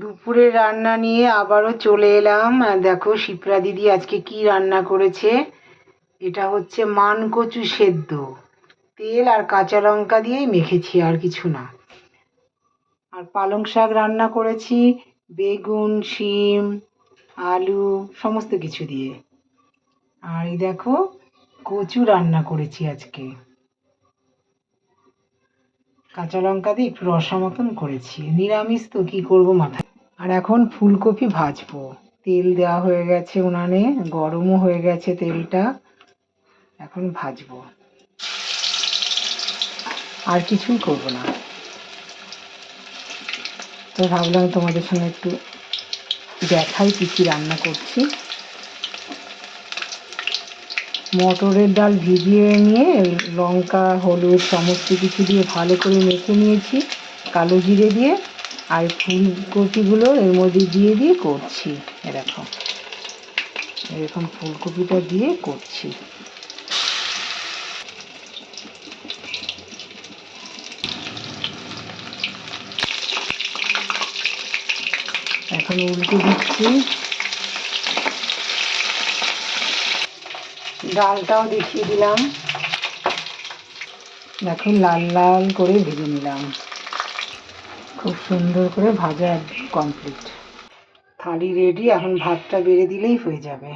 দুপুরে রান্না নিয়ে আবারও চলে এলাম। দেখো শিপ্রা দিদি আজকে কি রান্না করেছে। এটা হচ্ছে মানকচু সেদ্ধ, তেল আর কাঁচা লঙ্কা দিয়েই মেখেছি, আর কিছু না। আর পালং শাক রান্না করেছি, বেগুন, শিম, আলু সমস্ত কিছু দিয়ে। আর এই দেখো কচু রান্না করেছি আজকে, কাঁচা লঙ্কা দিয়ে একটু রসা মতন করেছি। নিরামিষ তো কি করব মাথায়। আর এখন ফুলকপি ভাজবো। তেল দেওয়া হয়ে গেছে উনানে, গরমও হয়ে গেছে তেলটা, এখন ভাজবো। আর কিছুই করব না। তো ভাবলাম তোমাদের সঙ্গে একটু দেখাই কি কি রান্না করছি। মটরের ডাল ভিজিয়ে নিয়ে লঙ্কা, হলুদ সমস্ত কিছু দিয়ে ভালো করে মেখে নিয়েছি কালো জিরে দিয়ে। আর ফুলকপিগুলো এর মধ্যে দিয়ে করছি। এরকম এরকম ফুলকপিটা দিয়ে করছি। এখন উল্টে দিচ্ছি। ডালটাও দেখিয়ে দিলাম। দেখো লাল লাল করে ভেজে নিলাম, খুব সুন্দর করে ভাজা কমপ্লিট। থালি রেডি, এখন ভাতটা বেড়ে দিলেই হয়ে যাবে।